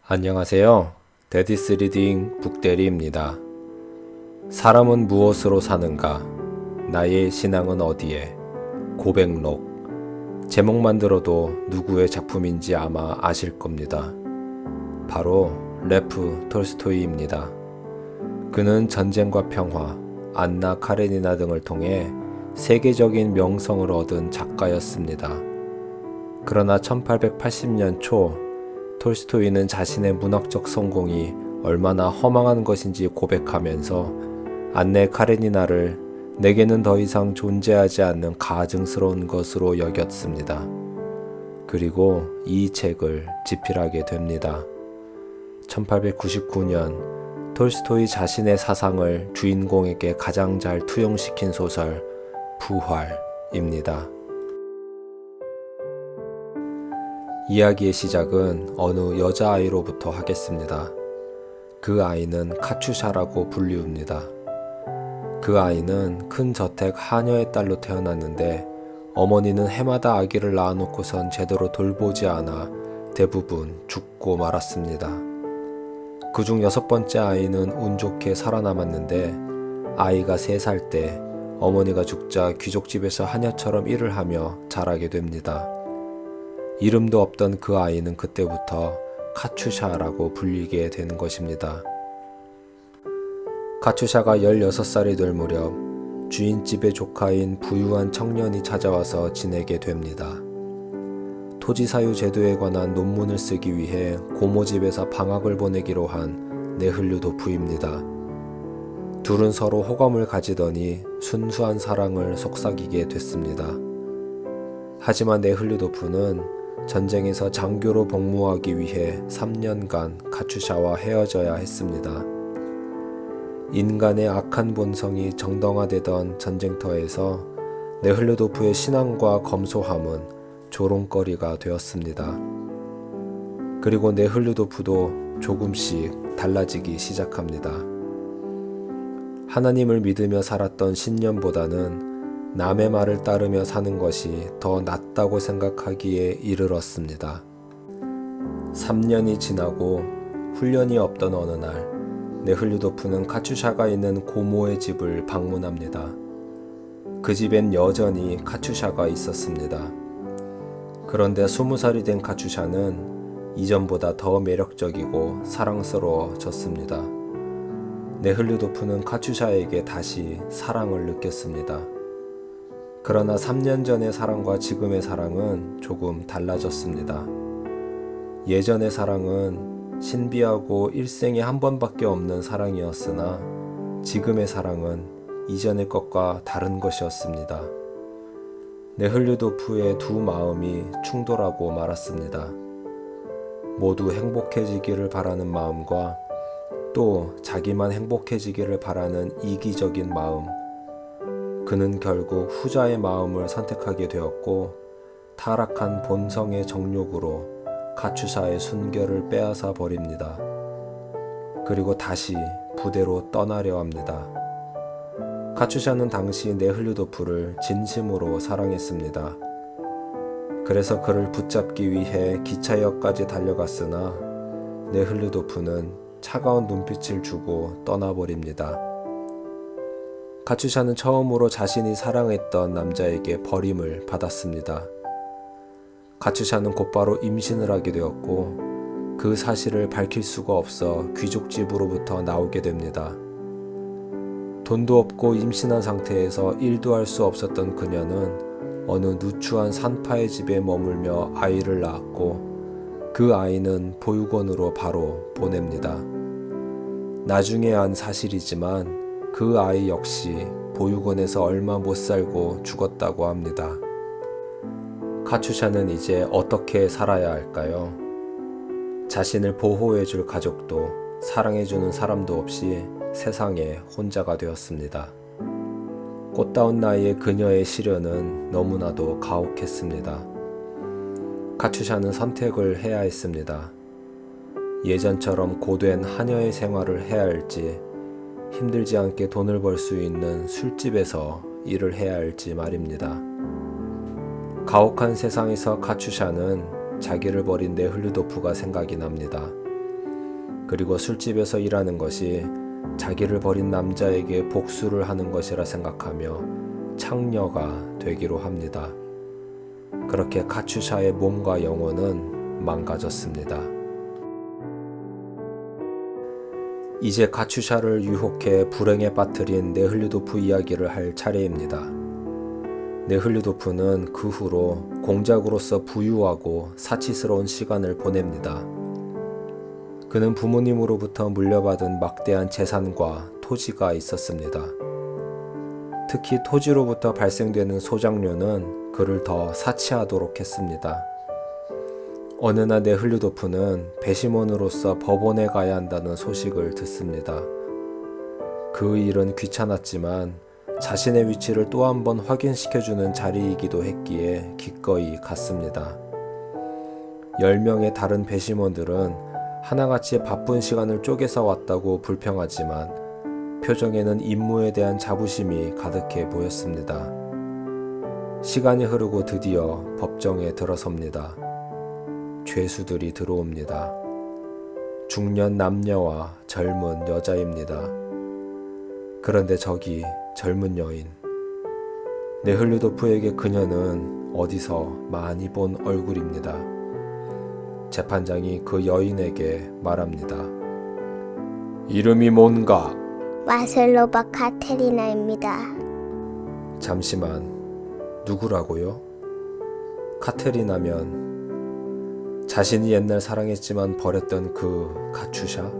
안녕하세요. 데디스 리딩 북대리입니다. 사람은 무엇으로 사는가? 나의 신앙은 어디에? 고백록. 제목만 들어도 누구의 작품인지 아마 아실 겁니다. 바로 레프 톨스토이입니다. 그는 전쟁과 평화, 안나 카레니나 등을 통해 세계적인 명성을 얻은 작가였습니다. 그러나 1880년 초 톨스토이는 자신의 문학적 성공이 얼마나 허망한 것인지 고백하면서 안네 카레니나를 내게는 더 이상 존재하지 않는 가증스러운 것으로 여겼습니다. 그리고 이 책을 집필하게 됩니다. 1899년 톨스토이 자신의 사상을 주인공에게 가장 잘 투영시킨 소설 부활입니다. 이야기의 시작은 어느 여자아이로부터 하겠습니다. 그 아이는 카츄샤라고 불리웁니다. 그 아이는 큰 저택 하녀의 딸로 태어났는데 어머니는 해마다 아기를 낳아놓고선 제대로 돌보지 않아 대부분 죽고 말았습니다. 그중 6번째 아이는 운 좋게 살아남았는데 아이가 3살 때 어머니가 죽자 귀족집에서 하녀처럼 일을 하며 자라게 됩니다. 이름도 없던 그 아이는 그때부터 카츄샤라고 불리게 되는 것입니다. 카츄샤가 16살이 될 무렵 주인집의 조카인 부유한 청년이 찾아와서 지내게 됩니다. 토지 사유 제도에 관한 논문을 쓰기 위해 고모집에서 방학을 보내기로 한 네흘류도프입니다. 둘은 서로 호감을 가지더니 순수한 사랑을 속삭이게 됐습니다. 하지만 네흘류도프는 전쟁에서 장교로 복무하기 위해 3년간 카츄샤와 헤어져야 했습니다. 인간의 악한 본성이 정당화되던 전쟁터에서 네흘류도프의 신앙과 검소함은 조롱거리가 되었습니다. 그리고 네흘류도프도 조금씩 달라지기 시작합니다. 하나님을 믿으며 살았던 신념보다는 남의 말을 따르며 사는 것이 더 낫다고 생각하기에 이르렀습니다. 3년이 지나고 훈련이 없던 어느 날 네흘류도프는 카츄샤가 있는 고모의 집을 방문합니다. 그 집엔 여전히 카츄샤가 있었습니다. 그런데 20살이 된 카츄샤는 이전보다 더 매력적이고 사랑스러워졌습니다. 네흘류도프는 카츄샤에게 다시 사랑을 느꼈습니다. 그러나 3년 전의 사랑과 지금의 사랑은 조금 달라졌습니다. 예전의 사랑은 신비하고 일생에 한 번밖에 없는 사랑이었으나 지금의 사랑은 이전의 것과 다른 것이었습니다. 네흘류도프의 두 마음이 충돌하고 말았습니다. 모두 행복해지기를 바라는 마음과 또 자기만 행복해지기를 바라는 이기적인 마음. 그는 결국 후자의 마음을 선택하게 되었고 타락한 본성의 정욕으로 카츄샤의 순결을 빼앗아 버립니다. 그리고 다시 부대로 떠나려 합니다. 카츄샤는 당시 네흘류도프를 진심으로 사랑했습니다. 그래서 그를 붙잡기 위해 기차역까지 달려갔으나 네흘류도프는 차가운 눈빛을 주고 떠나버립니다. 카츄샤는 처음으로 자신이 사랑했던 남자에게 버림을 받았습니다. 카츄샤는 곧바로 임신을 하게 되었고 그 사실을 밝힐 수가 없어 귀족집으로부터 나오게 됩니다. 돈도 없고 임신한 상태에서 일도 할 수 없었던 그녀는 어느 누추한 산파의 집에 머물며 아이를 낳았고 그 아이는 보육원으로 바로 보냅니다. 나중에 안 사실이지만 그 아이 역시 보육원에서 얼마 못 살고 죽었다고 합니다. 카츄샤는 이제 어떻게 살아야 할까요? 자신을 보호해줄 가족도 사랑해주는 사람도 없이 세상에 혼자가 되었습니다. 꽃다운 나이의 그녀의 시련은 너무나도 가혹했습니다. 카츄샤는 선택을 해야 했습니다. 예전처럼 고된 하녀의 생활을 해야 할지 힘들지 않게 돈을 벌 수 있는 술집에서 일을 해야 할지 말입니다. 가혹한 세상에서 카츄샤는 자기를 버린 네흘류도프가 생각이 납니다. 그리고 술집에서 일하는 것이 자기를 버린 남자에게 복수를 하는 것이라 생각하며 창녀가 되기로 합니다. 그렇게 카츄샤의 몸과 영혼은 망가졌습니다. 이제 카츄샤를 유혹해 불행에 빠뜨린 네흘류도프 이야기를 할 차례입니다. 네흘류도프는 그 후로 공작으로서 부유하고 사치스러운 시간을 보냅니다. 그는 부모님으로부터 물려받은 막대한 재산과 토지가 있었습니다. 특히 토지로부터 발생되는 소작료는 그를 더 사치하도록 했습니다. 어느 날 네흘류도프는 배심원으로서 법원에 가야 한다는 소식을 듣습니다. 그 일은 귀찮았지만 자신의 위치를 또 한 번 확인시켜주는 자리이기도 했기에 기꺼이 갔습니다. 10명의 다른 배심원들은 하나같이 바쁜 시간을 쪼개서 왔다고 불평하지만 표정에는 임무에 대한 자부심이 가득해 보였습니다. 시간이 흐르고 드디어 법정에 들어섭니다. 죄수들이 들어옵니다. 중년 남녀와 젊은 여자입니다. 그런데 저기 젊은 여인. 네흘류도프에게 그녀는 어디서 많이 본 얼굴입니다. 재판장이 그 여인에게 말합니다. 이름이 뭔가? 마슬로바 카테리나입니다. 잠시만, 누구라고요? 카테리나면 자신이 옛날 사랑했지만 버렸던 그 카츄샤?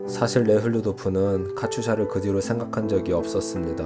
사실 네흘류도프는 카츄샤를 그 뒤로 생각한 적이 없었습니다.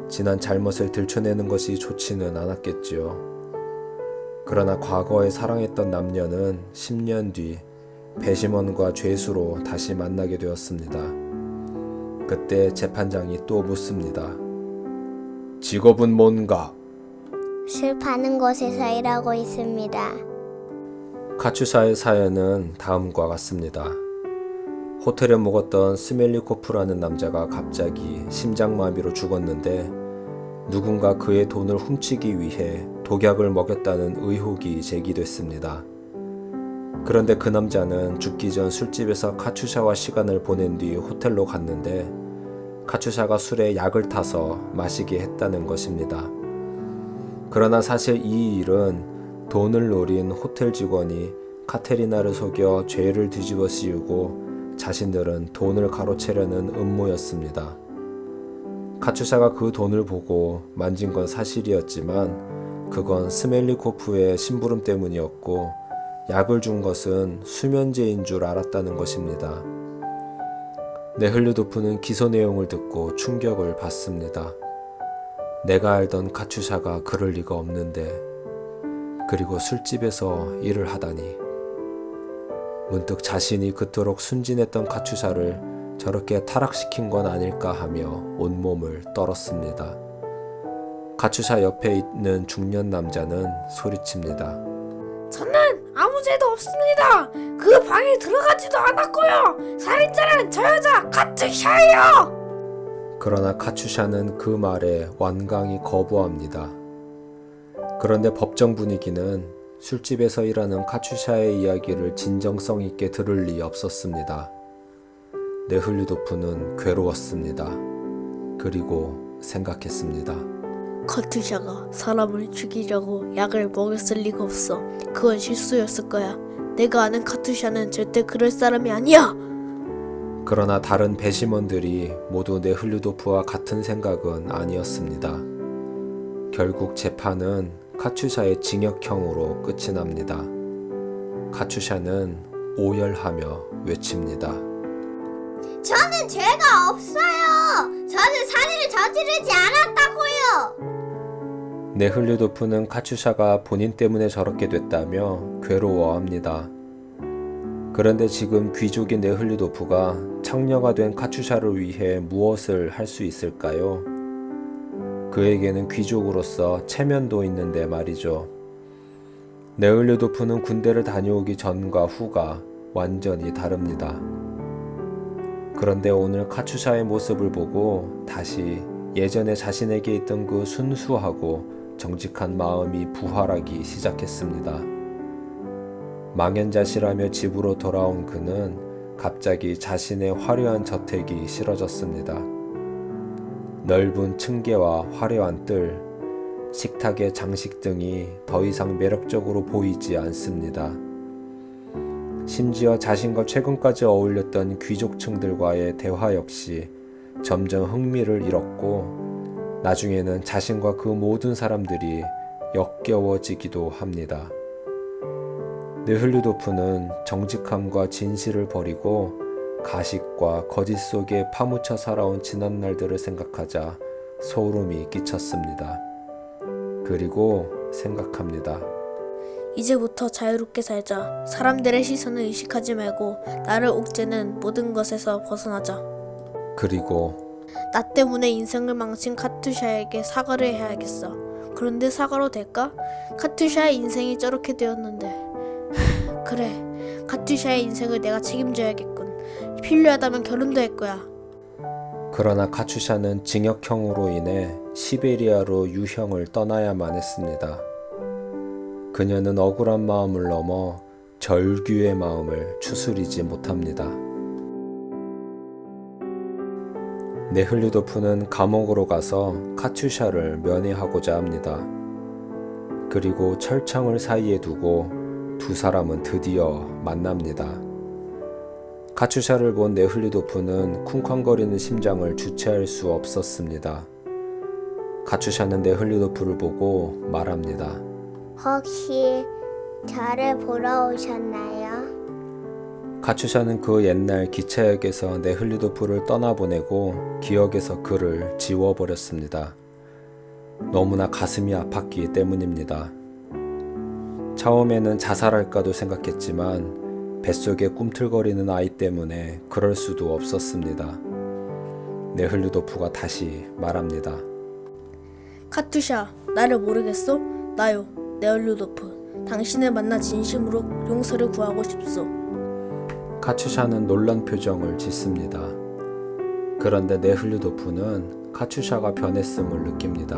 지난 잘못을 들춰내는 것이 좋지는 않았겠지요. 그러나 과거에 사랑했던 남녀는 10년 뒤 배심원과 죄수로 다시 만나게 되었습니다. 그때 재판장이 또 묻습니다. 직업은 뭔가? 술 파는 곳에서 일하고 있습니다. 카츄샤의 사연은 다음과 같습니다. 호텔에 묵었던 스멜리코프라는 남자가 갑자기 심장마비로 죽었는데 누군가 그의 돈을 훔치기 위해 독약을 먹였다는 의혹이 제기됐습니다. 그런데 그 남자는 죽기 전 술집에서 카츄샤와 시간을 보낸 뒤 호텔로 갔는데 카츄샤가 술에 약을 타서 마시게 했다는 것입니다. 그러나 사실 이 일은 돈을 노린 호텔 직원이 카테리나를 속여 죄를 뒤집어 씌우고 자신들은 돈을 가로채려는 음모였습니다. 카츄샤가 그 돈을 보고 만진 건 사실이었지만 그건 스멜리코프의 심부름 때문이었고 약을 준 것은 수면제인 줄 알았다는 것입니다. 네흘류도프는 기소 내용을 듣고 충격을 받습니다. 내가 알던 카츄샤가 그럴 리가 없는데, 그리고 술집에서 일을 하다니. 문득 자신이 그토록 순진했던 카츄샤를 저렇게 타락시킨 건 아닐까 하며 온몸을 떨었습니다. 카츄샤 옆에 있는 중년 남자는 소리칩니다. 저는 아무 죄도 없습니다. 그 방에 들어가지도 않았고요. 살인자는 저 여자 카츄샤예요. 그러나 카츄샤는 그 말에 완강히 거부합니다. 그런데 법정 분위기는 술집에서 일하는 카츄샤의 이야기를 진정성 있게 들을 리 없었습니다. 네흘류도프는 괴로웠습니다. 그리고 생각했습니다. 카투샤가 사람을 죽이려고 약을 먹였을 리가 없어. 그건 실수였을 거야. 내가 아는 카투샤는 절대 그럴 사람이 아니야. 그러나 다른 배심원들이 모두 네흘류도프와 같은 생각은 아니었습니다. 결국 재판은 카츄샤의 징역형으로 끝이 납니다. 카츄샤는 오열하며 외칩니다. 저는 죄가 없어요. 저는 살인을 저지르지 않았다고요. 네흘류도프는 카츄샤가 본인 때문에 저렇게 됐다며 괴로워합니다. 그런데 지금 귀족인 네흘류도프가 창녀가 된 카츄샤를 위해 무엇을 할 수 있을까요? 그에게는 귀족으로서 체면도 있는데 말이죠. 네흘류도프는 군대를 다녀오기 전과 후가 완전히 다릅니다. 그런데 오늘 카츄샤의 모습을 보고 다시 예전에 자신에게 있던 그 순수하고 정직한 마음이 부활하기 시작했습니다. 망연자실하며 집으로 돌아온 그는 갑자기 자신의 화려한 저택이 싫어졌습니다. 넓은 층계와 화려한 뜰, 식탁의 장식 등이 더 이상 매력적으로 보이지 않습니다. 심지어 자신과 최근까지 어울렸던 귀족층들과의 대화 역시 점점 흥미를 잃었고 나중에는 자신과 그 모든 사람들이 역겨워지기도 합니다. 느흘류도프는 정직함과 진실을 버리고 가식과 거짓 속에 파묻혀 살아온 지난 날들을 생각하자 소름이 끼쳤습니다. 그리고 생각합니다. 이제부터 자유롭게 살자. 사람들의 시선을 의식하지 말고 나를 옥죄는 모든 것에서 벗어나자. 그리고 나 때문에 인생을 망친 카투샤에게 사과를 해야겠어. 그런데 사과로 될까? 카투샤의 인생이 저렇게 되었는데. 그래, 카투샤의 인생을 내가 책임져야겠군. 필요하다면 결혼도 할 거야. 그러나 카추샤는 징역형으로 인해 시베리아로 유형을 떠나야만 했습니다. 그녀는 억울한 마음을 넘어 절규의 마음을 추스리지 못합니다. 느흘류도프는 감옥으로 가서 카투샤를 면회하고자 합니다. 그리고 철창을 사이에 두고 두 사람은 드디어 만납니다. 카투샤를 본 느흘류도프는 쿵쾅거리는 심장을 주체할 수 없었습니다. 카투샤는 느흘류도프를 보고 말합니다. 혹시 저를 보러 오셨나요? 카투샤는 그 옛날 기차역에서 느흘류도프를 떠나보내고 기억에서 그를 지워버렸습니다. 너무나 가슴이 아팠기 때문입니다. 처음에는 자살할까도 생각했지만 뱃속에 꿈틀거리는 아이 때문에 그럴 수도 없었습니다. 느흘류도프가 다시 말합니다. 카투샤, 나를 모르겠소? 나요, 느흘류도프. 당신을 만나 진심으로 용서를 구하고 싶소. 카투샤는 놀란 표정을 짓습니다. 그런데 느흘류도프는 카투샤가 변했음을 느낍니다.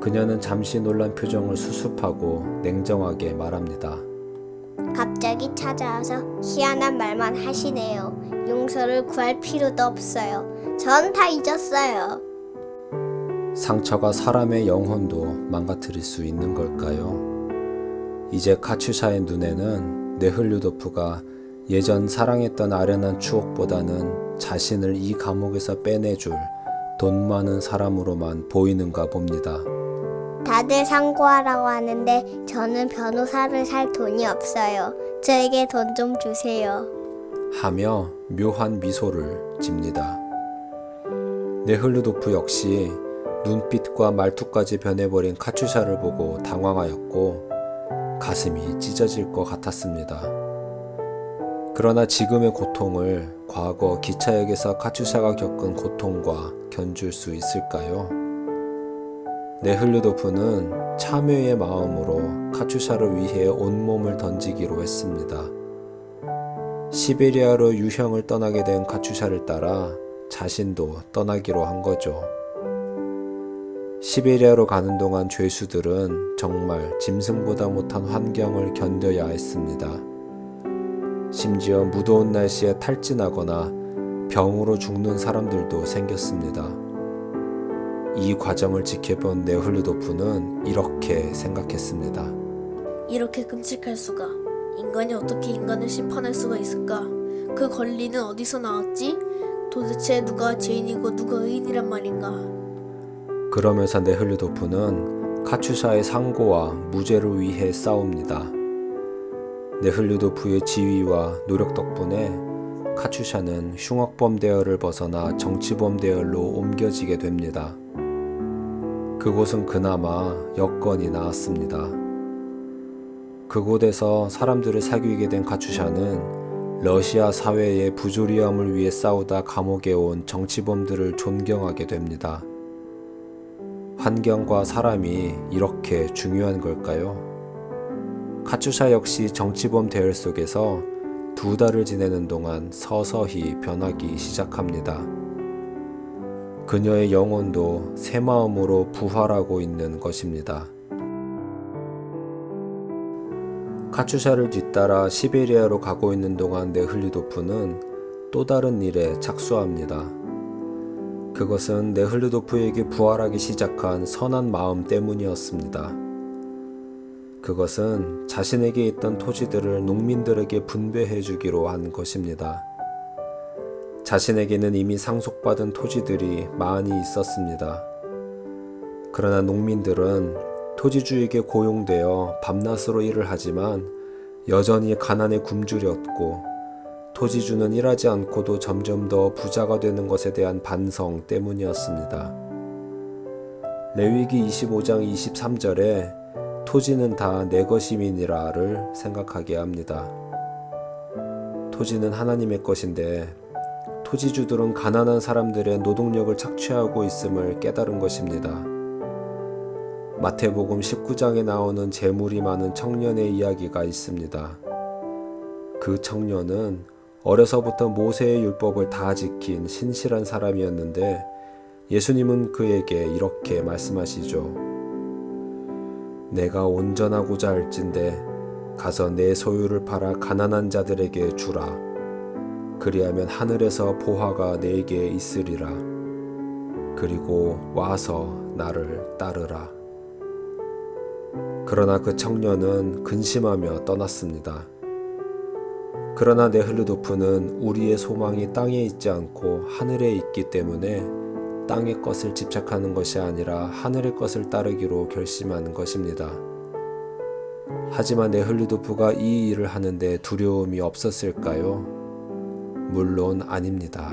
그녀는 잠시 놀란 표정을 수습하고 냉정하게 말합니다. 갑자기 찾아와서 희한한 말만 하시네요. 용서를 구할 필요도 없어요. 전 다 잊었어요. 상처가 사람의 영혼도 망가뜨릴 수 있는 걸까요? 이제 카투샤의 눈에는 느흘류도프가 예전 사랑했던 아련한 추억보다는 자신을 이 감옥에서 빼내줄 돈 많은 사람으로만 보이는가 봅니다. 다들 상고하라고 하는데 저는 변호사를 살 돈이 없어요. 저에게 돈 좀 주세요. 하며 묘한 미소를 짓니다. 느흘류도프 역시 눈빛과 말투까지 변해버린 카투샤를 보고 당황하였고 가슴이 찢어질 것 같았습니다. 그러나 지금의 고통을 과거 기차역에서 카투샤가 겪은 고통과 견줄 수 있을까요? 느흘류도프는 참회의 마음으로 카투샤를 위해 온몸을 던지기로 했습니다. 시베리아로 유형을 떠나게 된 카투샤를 따라 자신도 떠나기로 한 거죠. 시베리아로 가는 동안 죄수들은 정말 짐승보다 못한 환경을 견뎌야 했습니다. 심지어 무더운 날씨에 탈진하거나 병으로 죽는 사람들도 생겼습니다. 이 과정을 지켜본 느흘류도프는 이렇게 생각했습니다. 이렇게 끔찍할 수가. 인간이 어떻게 인간을 심판할 수가 있을까? 그 권리는 어디서 나왔지? 도대체 누가 죄인이고 누가 의인이란 말인가? 그러면서 느흘류도프는 카투샤의 상고와 무죄를 위해 싸웁니다. 느흘류도프의 지위와 노력 덕분에 카투샤는 흉악범 대열을 벗어나 정치범 대열로 옮겨지게 됩니다. 그곳은 그나마 여건이 나았습니다. 그곳에서 사람들을 사귀게 된 카투샤는 러시아 사회의 부조리함을 위해 싸우다 감옥에 온 정치범들을 존경하게 됩니다. 환경과 사람이 이렇게 중요한 걸까요? 카투샤 역시 정치범 대열 속에서 2달을 지내는 동안 서서히 변하기 시작합니다. 그녀의 영혼도 새 마음으로 부활하고 있는 것입니다. 카츄샤를 뒤따라 시베리아로 가고 있는 동안 네흘리도프는 또 다른 일에 착수합니다. 그것은 네흘리도프에게 부활하기 시작한 선한 마음 때문이었습니다. 그것은 자신에게 있던 토지들을 농민들에게 분배해 주기로 한 것입니다. 자신에게는 이미 상속받은 토지들이 많이 있었습니다. 그러나 농민들은 토지주에게 고용되어 밤낮으로 일을 하지만 여전히 가난에 굶주렸고 토지주는 일하지 않고도 점점 더 부자가 되는 것에 대한 반성 때문이었습니다. 레위기 25장 23절에 토지는 다 내 것임이니라를 생각하게 합니다. 토지는 하나님의 것인데 토지주들은 가난한 사람들의 노동력을 착취하고 있음을 깨달은 것입니다. 마태복음 19장에 나오는 재물이 많은 청년의 이야기가 있습니다. 그 청년은 어려서부터 모세의 율법을 다 지킨 신실한 사람이었는데 예수님은 그에게 이렇게 말씀하시죠. 내가 온전하고자 할진대 가서 내 소유를 팔아 가난한 자들에게 주라. 그리하면 하늘에서 보화가 내게 있으리라. 그리고 와서 나를 따르라. 그러나 그 청년은 근심하며 떠났습니다. 그러나 네흘리도프는 우리의 소망이 땅에 있지 않고 하늘에 있기 때문에 땅의 것을 집착하는 것이 아니라 하늘의 것을 따르기로 결심한 것입니다. 하지만 네흘리도프가 이 일을 하는데 두려움이 없었을까요? 물론 아닙니다.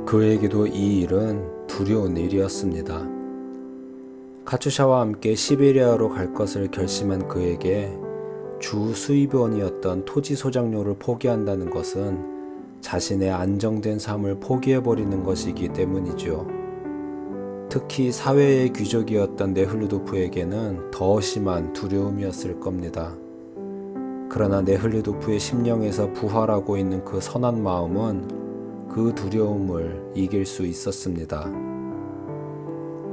그에게도 이 일은 두려운 일이었습니다. 카츄샤와 함께 시베리아로 갈 것을 결심한 그에게 주 수입원이었던 토지 소장료를 포기한다는 것은 자신의 안정된 삶을 포기해버리는 것이기 때문이죠. 특히 사회의 귀족이었던 네흘리도프에게는 더 심한 두려움이었을 겁니다. 그러나 네흘리도프의 심령에서 부활하고 있는 그 선한 마음은 그 두려움을 이길 수 있었습니다.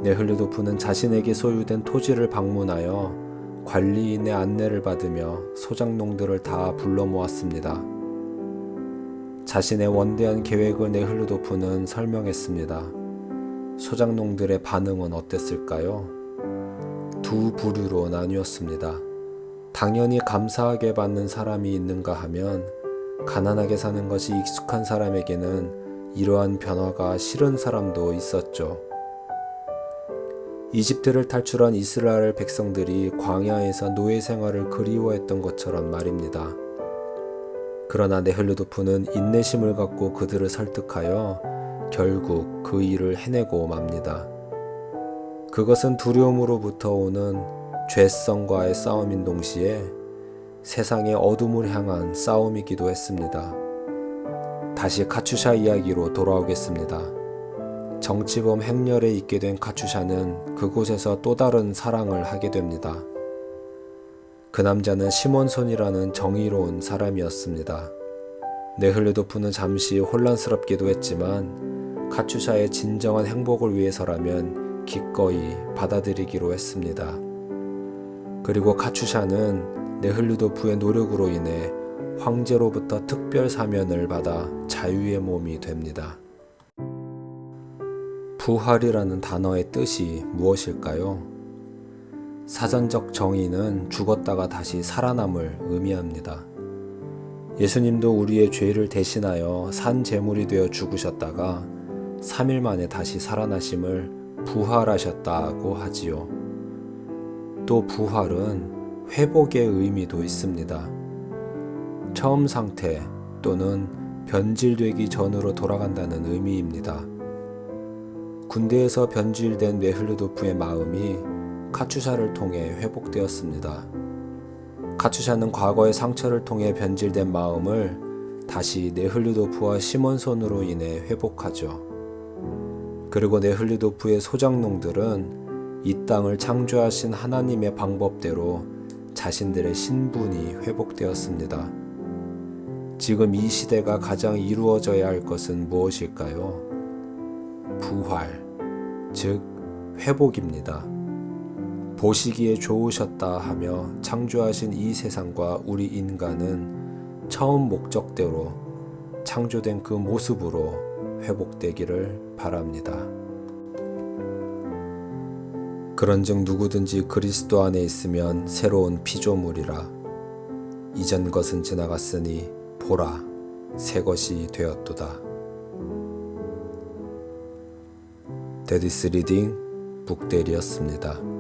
네흘리도프는 자신에게 소유된 토지를 방문하여 관리인의 안내를 받으며 소작농들을 다 불러 모았습니다. 자신의 원대한 계획을 네흘리도프는 설명했습니다. 소작농들의 반응은 어땠을까요? 두 부류로 나뉘었습니다. 당연히 감사하게 받는 사람이 있는가 하면 가난하게 사는 것이 익숙한 사람에게는 이러한 변화가 싫은 사람도 있었죠. 이집트를 탈출한 이스라엘 백성들이 광야에서 노예 생활을 그리워했던 것처럼 말입니다. 그러나 네흘리도프는 인내심을 갖고 그들을 설득하여 결국 그 일을 해내고 맙니다. 그것은 두려움으로부터 오는 죄성과의 싸움인 동시에 세상의 어둠을 향한 싸움이기도 했습니다. 다시 카츄샤 이야기로 돌아오겠습니다. 정치범 행렬에 있게 된 카츄샤는 그곳에서 또 다른 사랑을 하게 됩니다. 그 남자는 시몬손이라는 정의로운 사람이었습니다. 네흘리도프는 잠시 혼란스럽기도 했지만 카츄샤의 진정한 행복을 위해서라면 기꺼이 받아들이기로 했습니다. 그리고 카츄샤는 네흘리도프의 노력으로 인해 황제로부터 특별 사면을 받아 자유의 몸이 됩니다. 부활이라는 단어의 뜻이 무엇일까요? 사전적 정의는 죽었다가 다시 살아남을 의미합니다. 예수님도 우리의 죄를 대신하여 산 제물이 되어 죽으셨다가 3일 만에 다시 살아나심을 부활하셨다고 하지요. 또 부활은 회복의 의미도 있습니다. 처음 상태 또는 변질되기 전으로 돌아간다는 의미입니다. 군대에서 변질된 네흘리도프의 마음이 카츄샤를 통해 회복되었습니다. 카츄샤는 과거의 상처를 통해 변질된 마음을 다시 네흘리도프와 시몬손으로 인해 회복하죠. 그리고 네흘리도프의 소작농들은 이 땅을 창조하신 하나님의 방법대로 자신들의 신분이 회복되었습니다. 지금 이 시대가 가장 이루어져야 할 것은 무엇일까요? 부활, 즉 회복입니다. 보시기에 좋으셨다 하며 창조하신 이 세상과 우리 인간은 처음 목적대로 창조된 그 모습으로 회복되기를 바랍니다. 그런즉 누구든지 그리스도 안에 있으면 새로운 피조물이라. 이전 것은 지나갔으니 보라, 새 것이 되었도다. 데디스 리딩 북대리였습니다.